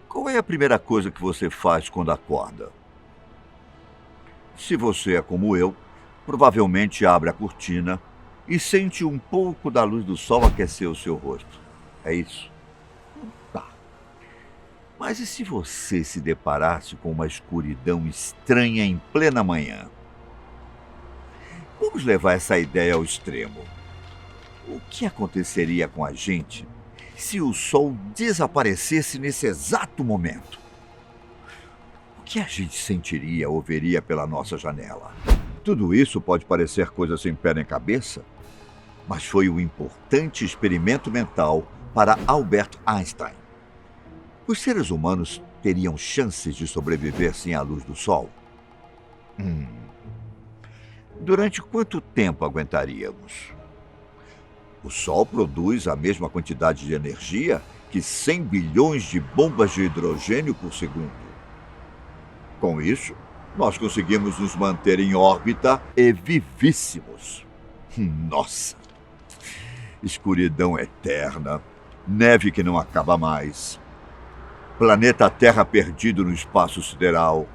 Qual é a primeira coisa que você faz quando acorda? Se você é como eu, provavelmente abre a cortina e sente um pouco da luz do sol aquecer o seu rosto. É isso? Tá. Mas e se você se deparasse com uma escuridão estranha em plena manhã? Vamos levar essa ideia ao extremo. O que aconteceria com a gente se o sol desaparecesse nesse exato momento? O que a gente sentiria ou veria pela nossa janela? Tudo isso pode parecer coisa sem pé nem cabeça, mas foi um importante experimento mental para Albert Einstein. Os seres humanos teriam chances de sobreviver sem a luz do sol? Hum, Durante quanto tempo aguentaríamos? O Sol produz a mesma quantidade de energia que 100 bilhões de bombas de hidrogênio por segundo. Com isso, nós conseguimos nos manter em órbita e vivíssimos. Nossa! Escuridão eterna, neve que não acaba mais, planeta Terra perdido no espaço sideral.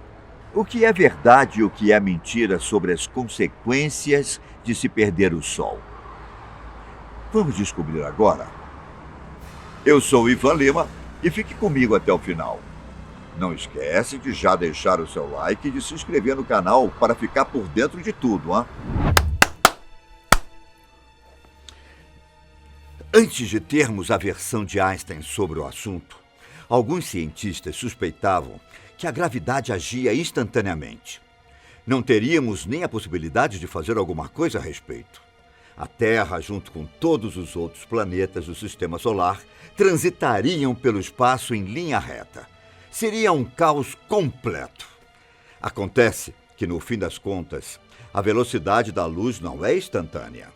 O que é verdade e o que é mentira sobre as consequências de se perder o Sol? Vamos descobrir agora. Eu sou Ivan Lima e fique comigo até o final. Não esquece de já deixar o seu like e de se inscrever no canal para ficar por dentro de tudo, hein? Antes de termos a versão de Einstein sobre o assunto, alguns cientistas suspeitavam que a gravidade agia instantaneamente. Não teríamos nem a possibilidade de fazer alguma coisa a respeito. A Terra, junto com todos os outros planetas do Sistema Solar, transitariam pelo espaço em linha reta. Seria um caos completo. Acontece que, no fim das contas, a velocidade da luz não é instantânea.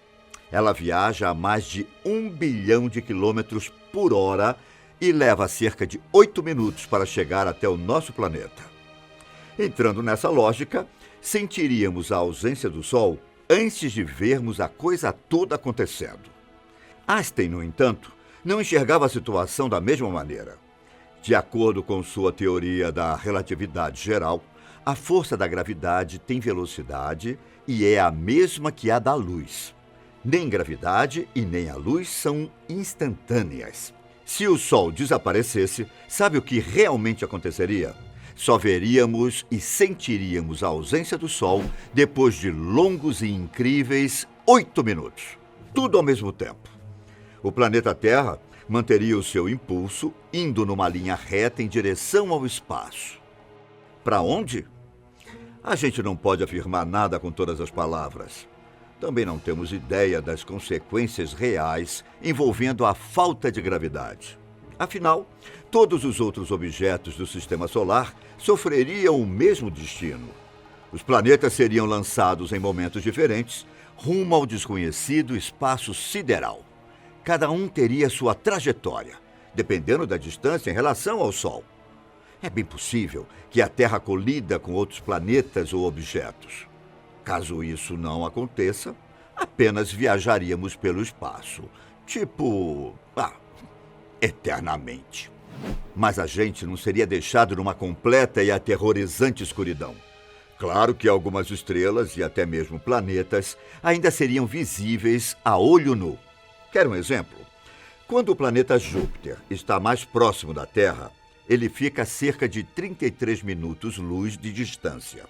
Ela viaja a mais de 1 bilhão de quilômetros por hora e leva cerca de 8 minutos para chegar até o nosso planeta. Entrando nessa lógica, sentiríamos a ausência do Sol antes de vermos a coisa toda acontecendo. Einstein, no entanto, não enxergava a situação da mesma maneira. De acordo com sua teoria da relatividade geral, a força da gravidade tem velocidade e é a mesma que a da luz. Nem gravidade e nem a luz são instantâneas. Se o Sol desaparecesse, sabe o que realmente aconteceria? Só veríamos e sentiríamos a ausência do Sol depois de longos e incríveis 8 minutos. Tudo ao mesmo tempo. O planeta Terra manteria o seu impulso, indo numa linha reta em direção ao espaço. Para onde? A gente não pode afirmar nada com todas as palavras. Também não temos ideia das consequências reais envolvendo a falta de gravidade. Afinal, todos os outros objetos do Sistema Solar sofreriam o mesmo destino. Os planetas seriam lançados em momentos diferentes, rumo ao desconhecido espaço sideral. Cada um teria sua trajetória, dependendo da distância em relação ao Sol. É bem possível que a Terra colida com outros planetas ou objetos. Caso isso não aconteça, apenas viajaríamos pelo espaço. Eternamente. Mas a gente não seria deixado numa completa e aterrorizante escuridão. Claro que algumas estrelas e até mesmo planetas ainda seriam visíveis a olho nu. Quer um exemplo? Quando o planeta Júpiter está mais próximo da Terra, ele fica a cerca de 33 minutos-luz de distância.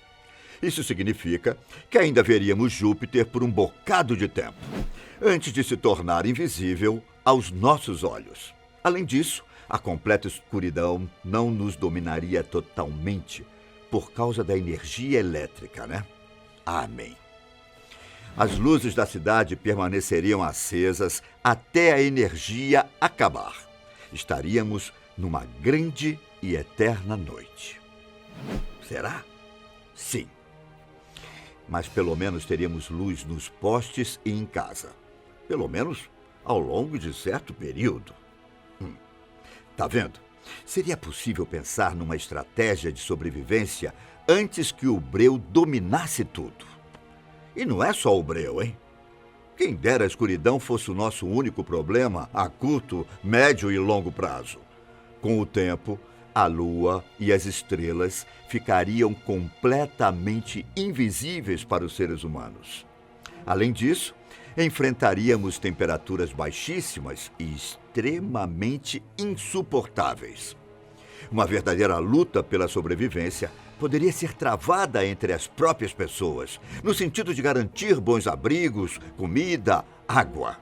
Isso significa que ainda veríamos Júpiter por um bocado de tempo, antes de se tornar invisível aos nossos olhos. Além disso, a completa escuridão não nos dominaria totalmente por causa da energia elétrica, né? Amém. As luzes da cidade permaneceriam acesas até a energia acabar. Estaríamos numa grande e eterna noite. Será? Sim. Mas pelo menos teríamos luz nos postes e em casa. Pelo menos ao longo de certo período. Tá vendo? Seria possível pensar numa estratégia de sobrevivência antes que o breu dominasse tudo. E não é só o breu, hein? Quem dera a escuridão fosse o nosso único problema a curto, médio e longo prazo. Com o tempo, a Lua e as estrelas ficariam completamente invisíveis para os seres humanos. Além disso, enfrentaríamos temperaturas baixíssimas e extremamente insuportáveis. Uma verdadeira luta pela sobrevivência poderia ser travada entre as próprias pessoas, no sentido de garantir bons abrigos, comida, água.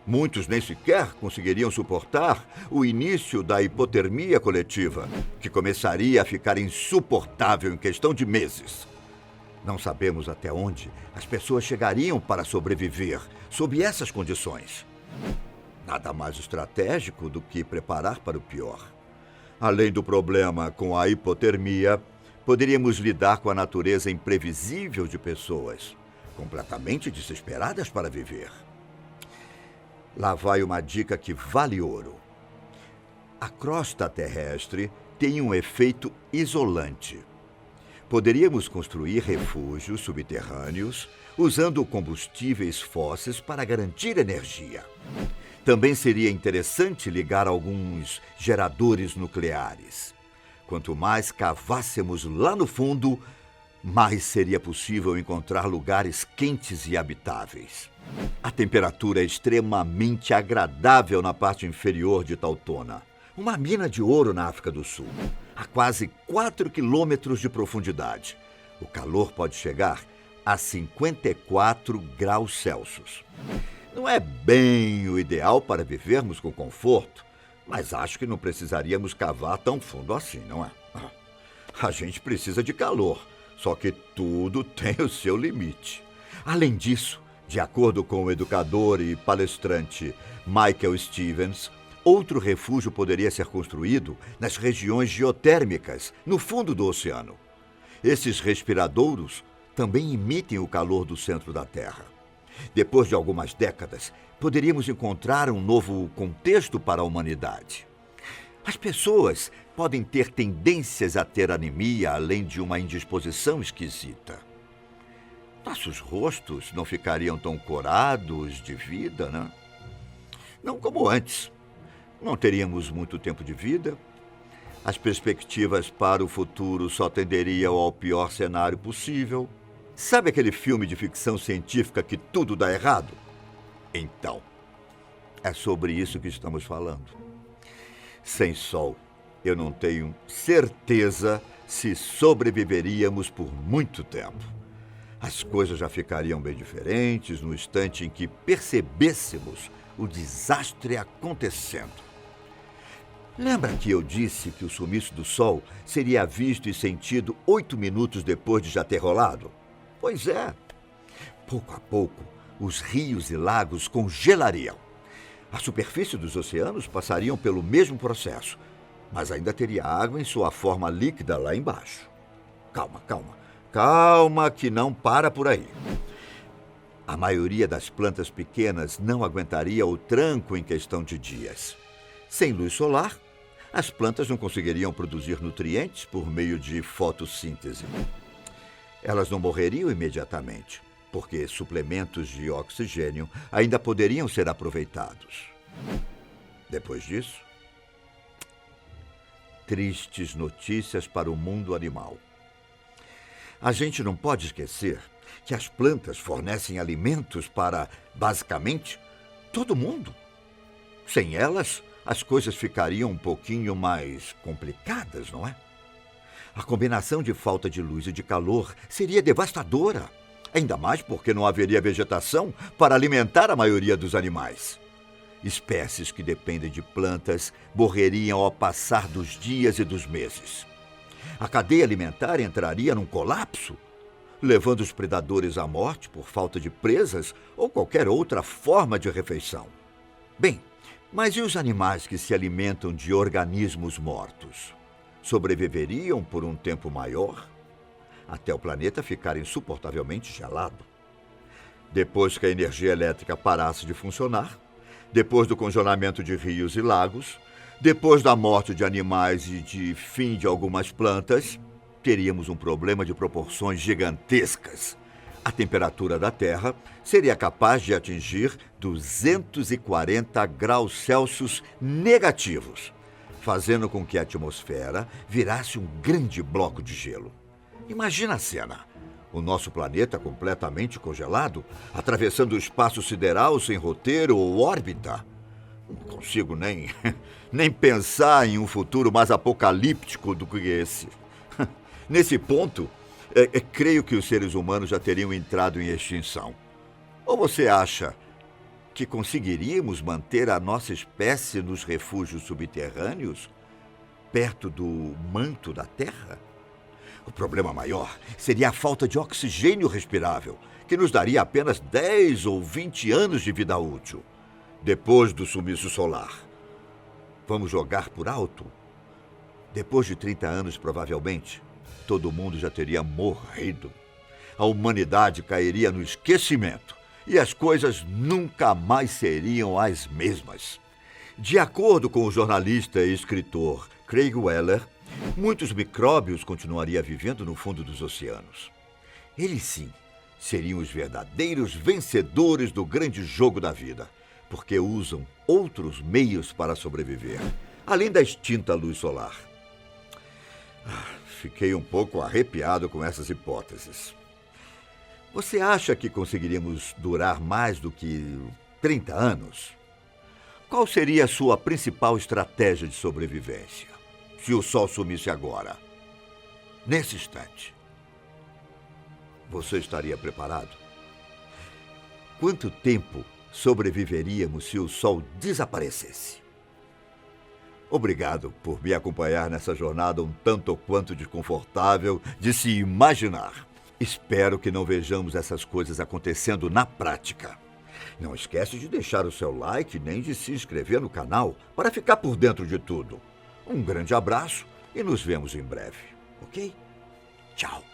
Muitos nem sequer conseguiriam suportar o início da hipotermia coletiva, que começaria a ficar insuportável em questão de meses. Não sabemos até onde as pessoas chegariam para sobreviver sob essas condições. Nada mais estratégico do que preparar para o pior. Além do problema com a hipotermia, poderíamos lidar com a natureza imprevisível de pessoas, completamente desesperadas para viver. Lá vai uma dica que vale ouro. A crosta terrestre tem um efeito isolante. Poderíamos construir refúgios subterrâneos usando combustíveis fósseis para garantir energia. Também seria interessante ligar alguns geradores nucleares. Quanto mais cavássemos lá no fundo, mais seria possível encontrar lugares quentes e habitáveis. A temperatura é extremamente agradável na parte inferior de Tautona, uma mina de ouro na África do Sul, a quase 4 quilômetros de profundidade. O calor pode chegar a 54 graus Celsius. Não é bem o ideal para vivermos com conforto, mas acho que não precisaríamos cavar tão fundo assim, não é? A gente precisa de calor, só que tudo tem o seu limite. Além disso, de acordo com o educador e palestrante Michael Stevens, outro refúgio poderia ser construído nas regiões geotérmicas, no fundo do oceano. Esses respiradouros também emitem o calor do centro da Terra. Depois de algumas décadas, poderíamos encontrar um novo contexto para a humanidade. As pessoas podem ter tendências a ter anemia, além de uma indisposição esquisita. Nossos rostos não ficariam tão corados de vida, né? Não como antes. Não teríamos muito tempo de vida. As perspectivas para o futuro só tenderiam ao pior cenário possível. Sabe aquele filme de ficção científica que tudo dá errado? Então, é sobre isso que estamos falando. Sem sol, eu não tenho certeza se sobreviveríamos por muito tempo. As coisas já ficariam bem diferentes no instante em que percebêssemos o desastre acontecendo. Lembra que eu disse que o sumiço do sol seria visto e sentido 8 minutos depois de já ter rolado? Pois é. Pouco a pouco, os rios e lagos congelariam. A superfície dos oceanos passariam pelo mesmo processo, mas ainda teria água em sua forma líquida lá embaixo. Calma, calma. Calma que não para por aí. A maioria das plantas pequenas não aguentaria o tranco em questão de dias. Sem luz solar, as plantas não conseguiriam produzir nutrientes por meio de fotossíntese. Elas não morreriam imediatamente, porque suplementos de oxigênio ainda poderiam ser aproveitados. Depois disso, tristes notícias para o mundo animal. A gente não pode esquecer que as plantas fornecem alimentos para, basicamente, todo mundo. Sem elas, as coisas ficariam um pouquinho mais complicadas, não é? A combinação de falta de luz e de calor seria devastadora, ainda mais porque não haveria vegetação para alimentar a maioria dos animais. Espécies que dependem de plantas morreriam ao passar dos dias e dos meses. A cadeia alimentar entraria num colapso, levando os predadores à morte por falta de presas ou qualquer outra forma de refeição. Bem, mas e os animais que se alimentam de organismos mortos? Sobreviveriam por um tempo maior, até o planeta ficar insuportavelmente gelado. Depois que a energia elétrica parasse de funcionar, depois do congelamento de rios e lagos, depois da morte de animais e de fim de algumas plantas, teríamos um problema de proporções gigantescas. A temperatura da Terra seria capaz de atingir 240 graus Celsius negativos, fazendo com que a atmosfera virasse um grande bloco de gelo. Imagina a cena. O nosso planeta completamente congelado, atravessando o espaço sideral sem roteiro ou órbita. Não consigo nem pensar em um futuro mais apocalíptico do que esse. Nesse ponto, creio que os seres humanos já teriam entrado em extinção. Ou você acha que conseguiríamos manter a nossa espécie nos refúgios subterrâneos, perto do manto da Terra? O problema maior seria a falta de oxigênio respirável, que nos daria apenas 10 ou 20 anos de vida útil, depois do sumiço solar. Vamos jogar por alto? Depois de 30 anos, provavelmente, todo mundo já teria morrido. A humanidade cairia no esquecimento e as coisas nunca mais seriam as mesmas. De acordo com o jornalista e escritor Craig Weller, muitos micróbios continuariam vivendo no fundo dos oceanos. Eles sim seriam os verdadeiros vencedores do grande jogo da vida, porque usam outros meios para sobreviver, além da extinta luz solar. Fiquei um pouco arrepiado com essas hipóteses. Você acha que conseguiríamos durar mais do que 30 anos? Qual seria a sua principal estratégia de sobrevivência, se o Sol sumisse agora? Nesse instante. Você estaria preparado? Quanto tempo sobreviveríamos se o Sol desaparecesse? Obrigado por me acompanhar nessa jornada um tanto quanto desconfortável de se imaginar. Espero que não vejamos essas coisas acontecendo na prática. Não esquece de deixar o seu like nem de se inscrever no canal para ficar por dentro de tudo. Um grande abraço e nos vemos em breve, ok? Tchau!